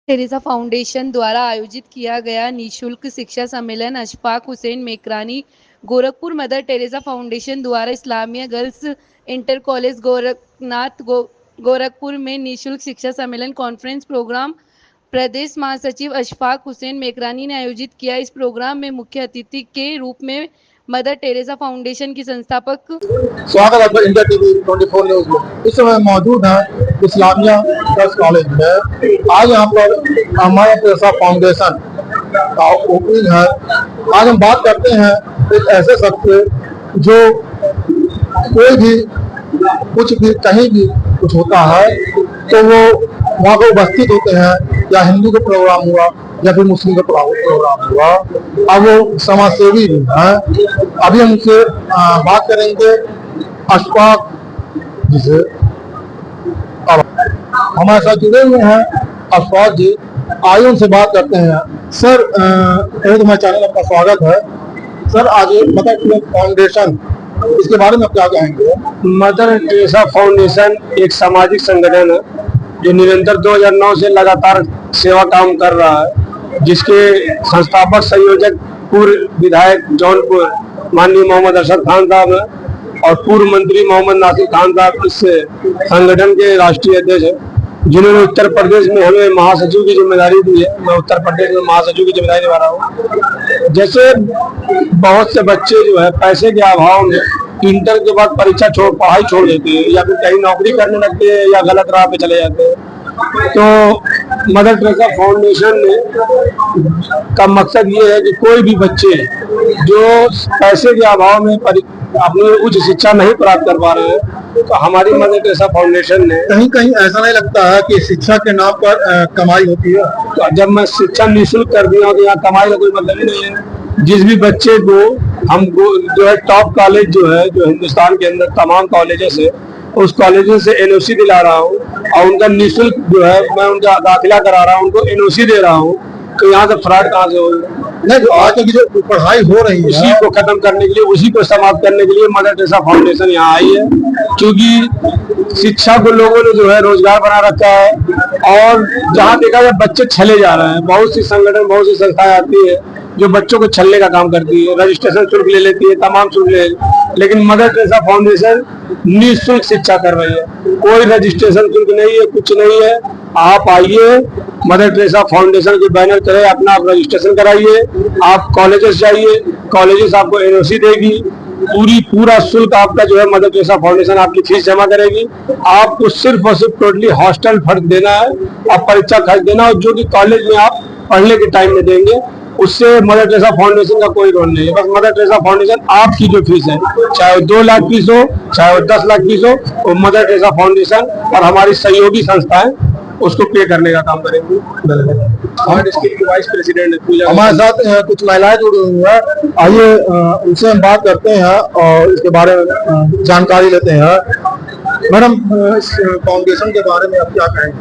Teresa foundation द्वारा आयोजित किया गया निःशुल्क शिक्षा सम्मेलन Ashfaq Hussain Makrani Gorakhpur. Mother Teresa foundation द्वारा Islamia girls inter college Gorakhpur में निःशुल्क शिक्षा सम्मेलन कॉन्फ्रेंस प्रोग्राम प्रदेश महासचिव अशफाक हुसैन मेकरानी ने आयोजित किया। इस प्रोग्राम में मुख्य अतिथि के रूप में मदर टेरेसा फाउंडेशन की संस्थापक स्वागत है इंडिया टीवी 24 न्यूज में। इस समय मौजूद है इस्लामिया गर्ल्स कॉलेज में। आज यहाँ पर मदर टेरेसा फाउंडेशन का ओपनिंग है। आज हम बात करते हैं एक ऐसे शख्स से जो कोई भी कुछ भी कहीं भी कुछ होता है तो वो वहाँ पर उपस्थित होते हैं, या हिंदू का प्रोग्राम हुआ या फिर मुस्लिम का प्रोग्राम हुआ। अब वो समाज सेवी भी है। अभी हम उनसे बात करेंगे अशफाक जी से। हमारे साथ जुड़े हुए हैं अशफाक जी, आइए उनसे बात करते हैं। सर पहले तो हमारे चैनल में आपका स्वागत है। सर आज मदर टेरेसा फाउंडेशन, इसके बारे में आप क्या कहेंगे? मदर टेरेसा फाउंडेशन एक सामाजिक संगठन है जो निरंतर 2009 से लगातार सेवा काम कर रहा है, जिसके संस्थापक संयोजक पूर्व विधायक जौनपुर माननीय मोहम्मद अरशद खान साहब है और पूर्व मंत्री मोहम्मद नासिर खान साहब इस संगठन के राष्ट्रीय अध्यक्ष हैं, जिन्होंने उत्तर प्रदेश में हमें महासचिव की जिम्मेदारी दी है। मैं उत्तर प्रदेश में महासचिव की जिम्मेदारी निभा रहा हूँ। जैसे बहुत से बच्चे जो है पैसे के अभाव में इंटर के बाद पढ़ाई छोड़ देते हैं, या फिर कहीं नौकरी करने लगते हैं या गलत राह पे चले जाते हैं। तो मदर टेरेसा फाउंडेशन का मकसद ये है कि कोई भी बच्चे जो पैसे के अभाव में अपनी उच्च शिक्षा नहीं प्राप्त कर पा रहे हैं, तो हमारी मदर टेरेसा फाउंडेशन ने कहीं कहीं ऐसा नहीं लगता है कि शिक्षा के नाम पर कमाई होती है? तो जब मैं शिक्षा निःशुल्क कर दिया तो यहाँ कमाई का कोई मतलब ही नहीं है। जिस भी बच्चे को हम जो है टॉप कॉलेज जो है जो हिंदुस्तान के अंदर तमाम कॉलेजेस है, उस कॉलेजेस से एनओसी दिला रहा हूँ और उनका निःशुल्क जो है मैं उनका दाखिला करा रहा हूँ, उनको एनओसी दे रहा हूँ। तो यहाँ से फ्रॉड कहाँ से होगा? नहीं, तो आज तक जो पढ़ाई हो रही है उसी को खत्म करने के लिए, उसी को समाप्त करने के लिए मदर टेरेसा फाउंडेशन यहाँ आई है। क्योंकि शिक्षा को लोगों ने जो है रोजगार बना रखा है और जहाँ देखा जाए बच्चे छले जा रहे हैं। बहुत सी संगठन, बहुत सी संस्थाएं आती है जो बच्चों को छलने का काम करती है, रजिस्ट्रेशन शुल्क ले लेती है, तमाम शुल्क ले, लेकिन मदर टेरेसा फाउंडेशन निःशुल्क शिक्षा कर रही है। कोई रजिस्ट्रेशन शुल्क नहीं है, कुछ नहीं है। आप आइए, मदर टेरेसा फाउंडेशन के बैनर तले अपना आप रजिस्ट्रेशन कराइए। आप कॉलेजेस जाइए, कॉलेजेस आपको एनओसी देगी। पूरा शुल्क आपका जो है मदर टेरेसा फाउंडेशन आपकी फीस जमा करेगी। आपको सिर्फ और सिर्फ टोटली हॉस्टल खर्च देना है और परीक्षा खर्च देना है, जो कि कॉलेज में आप पढ़ने के टाइम में देंगे। उससे मदर टेरेसा फाउंडेशन का कोई रोल नहीं है। बस मदर टेरेसा फाउंडेशन आपकी जो फीस है, चाहे वो 2 लाख फीस हो, चाहे वो 10 लाख फीस हो, वो मदर टेरेसा फाउंडेशन और हमारी सहयोगी संस्थाएं उसको पे करने का काम करेंगे। वाइस प्रेसिडेंट हमारे साथ कुछ महिलाएं जुड़ी हुई है। आइए उनसे हम बात करते हैं और इसके बारे में जानकारी लेते हैं। मैडम, इस फाउंडेशन के बारे में आप क्या कहेंगे?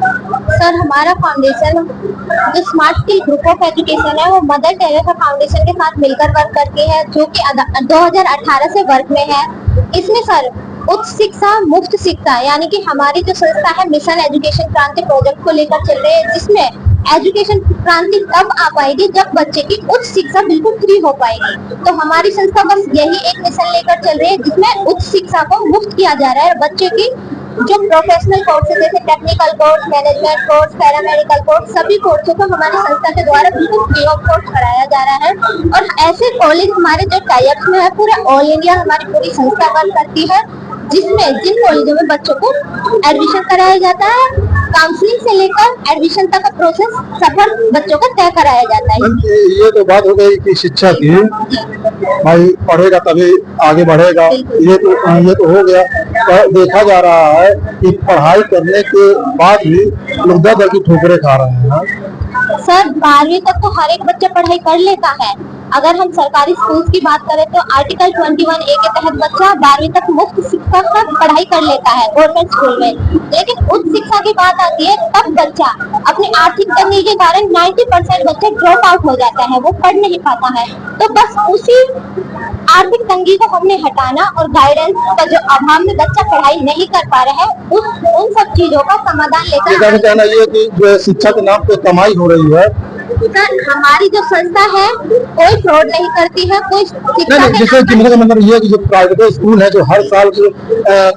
सर, हमारा फाउंडेशन जो smart skill group of education है वो मदर टेरेसा फाउंडेशन के साथ मिलकर वर्क करती है, जो कि 2018 से वर्क में है। इसमें सर उच्च शिक्षा मुफ्त शिक्षा यानी कि हमारी जो संस्था है मिशन एजुकेशन क्रांति प्रोजेक्ट को लेकर चल रही है, जिसमें एजुकेशन क्रांति तब आ पाएगी जब बच्चे की उच्च शिक्षा बिल्कुल फ्री हो पाएगी। तो हमारी संस्था बस यही एक मिशन लेकर चल रही है, जिसमें उच्च शिक्षा को मुफ्त किया जा रहा है। बच्चे की जो प्रोफेशनल कोर्स है, जैसे technical course, management course, paramedical course, सभी कोर्सों को हमारी संस्था के द्वारा बिल्कुल फ्री ऑफ कॉस्ट कराया जा रहा है। और ऐसे कॉलेज हमारे जो टाइप्स में है, पूरे ऑल इंडिया हमारी पूरी संस्था वर्क करती है, जिसमें जिन कॉलेजों में बच्चों को एडमिशन कराया जाता है, काउंसलिंग से लेकर एडमिशन तक का प्रोसेस सफल बच्चों को तय कराया जाता है। ये तो बात हो गई कि शिक्षा की, भाई पढ़ेगा तभी आगे बढ़ेगा, ये तो हो गया। पर देखा जा रहा है कि पढ़ाई करने के बाद भी लोग दर की ठोकरें खा रहे हैं। सर, 12वीं तक तो हर एक बच्चा पढ़ाई कर लेता है, अगर हम सरकारी स्कूल की बात करें तो आर्टिकल 21A के तहत बच्चा 12वीं तक मुफ्त शिक्षा का पढ़ाई कर लेता है गवर्नमेंट स्कूल में। लेकिन उच्च शिक्षा की बात आती है तब बच्चा अपनी आर्थिक तंगी के कारण 90% बच्चे ड्रॉप आउट हो जाता है, वो पढ़ नहीं पाता है। तो बस उसी आर्थिक तंगी को हमने हटाना और गाइडेंस का जो अभाव में बच्चा पढ़ाई नहीं कर पा रहा है उन सब चीजों का समाधान लेकर कहना ये है कि जो शिक्षा के नाम पे कमाई हो रही है। सर हमारी जो संस्था है कोई फ्रॉड नहीं करती है, कोई नहीं, जैसे कि मेरा मतलब ये है कि जो प्राइवेट स्कूल है जो हर साल की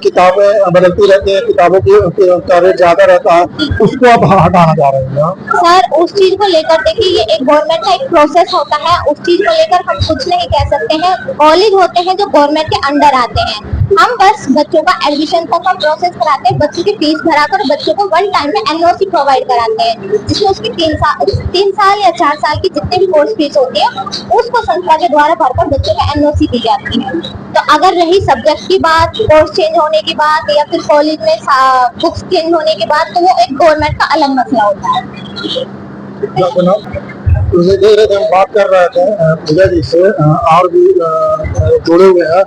किताबें बदलती रहती हैं, किताबों का रेट ज्यादा रहता है, उसको आप हटाना चाह रहे हैं। सर उस चीज को लेकर देखिए ये एक गवर्नमेंट का एक प्रोसेस होता है, उस चीज को लेकर हम कुछ नहीं कह सकते हैं। कॉलेज होते हैं जो गवर्नमेंट के अंडर आते हैं, हम बस बच्चों का एडमिशन तक का प्रोसेस कराते हैं, बच्चों की फीस भराकर बच्चों को वन टाइम में एनओसी प्रोवाइड कराते हैं, जिसमें उसकी 3 साल या 4 साल की जितनी भी कोर्स फीस होती है उसको संस्था के द्वारा भरकर बच्चों को एनओसी दी जाती है। तो अगर रही सब्जेक्ट की बात, कोर्स चेंज होने की बात या फिर कॉलेज में बुक्स चेंज होने की बात, तो वो एक गवर्नमेंट का अलग मसला होता है। हम बात कर रहे थे पूजा जी से, और भी जुड़े हुए हैं,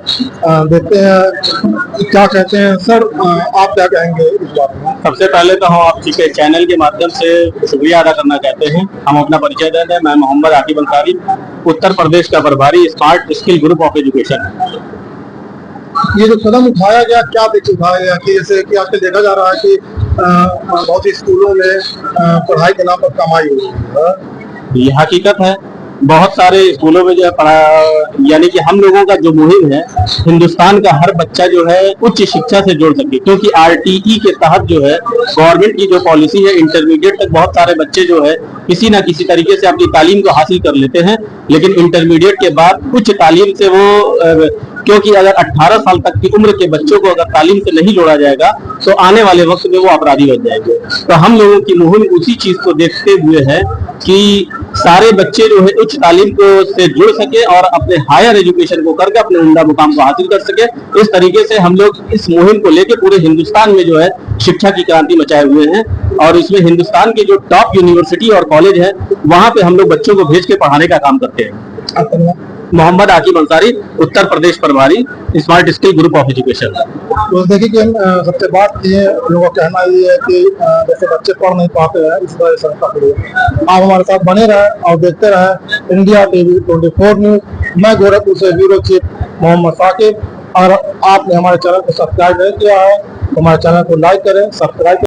देखते हैं क्या कहते हैं। सर आप क्या कहेंगे इस बारे में? सबसे पहले तो हम आपके चैनल के माध्यम से शुक्रिया अदा करना चाहते हैं। हम अपना परिचय दे दें, मैं मोहम्मद आकिब अंसारी, उत्तर प्रदेश का प्रभारी smart skill group of education. ये जो कदम उठाया गया, क्या देखिए उठाया गया कि जैसे कि आजकल देखा जा रहा है कि बहुत ही स्कूलों में पढ़ाई के नाम पर कमाई हो रही है। ये हकीकत है, बहुत सारे स्कूलों में जो है यानी कि हम लोगों का जो मुहिम है हिंदुस्तान का हर बच्चा जो है उच्च शिक्षा से जुड़ सके, क्योंकि आरटीई के तहत जो है गवर्नमेंट की जो पॉलिसी है इंटरमीडिएट तक बहुत सारे बच्चे जो है किसी ना किसी तरीके से अपनी तालीम को हासिल कर लेते हैं, लेकिन इंटरमीडिएट के बाद उच्च तालीम से वो क्योंकि अगर 18 साल तक की उम्र के बच्चों को अगर तालीम से नहीं जोड़ा जाएगा तो आने वाले वक्त में वो अपराधी बन जाएंगे। तो हम लोगों की मुहिम उसी चीज को देखते हुए है कि सारे बच्चे जो है उच्च तालीम को से जुड़ सके और अपने हायर एजुकेशन को करके अपने उम्दा मुकाम को हासिल कर सके। इस तरीके से हम लोग इस मुहिम को लेकर पूरे हिंदुस्तान में जो है शिक्षा की क्रांति मचाए हुए हैं, और इसमें हिंदुस्तान की जो टॉप यूनिवर्सिटी और कॉलेज है वहां पे हम लोग बच्चों को भेज के पढ़ाने का काम करते हैं। मोहम्मद आकिब अंसारी, उत्तर प्रदेश प्रभारी, smart skill group of education. तो देखिए कि हम सबसे बात की है, लोगों का कहना ये है कि जैसे बच्चे पढ़ नहीं पाते हैं इस वजह से आप हमारे साथ बने रहे और देखते रहे इंडिया टीवी 24 न्यूज। मैं गोरखपुर से ब्यूरो चीफ मोहम्मद साकिब, और आपने हमारे चैनल को सब्सक्राइब नहीं किया है तो हमारे चैनल को लाइक करें, सब्सक्राइब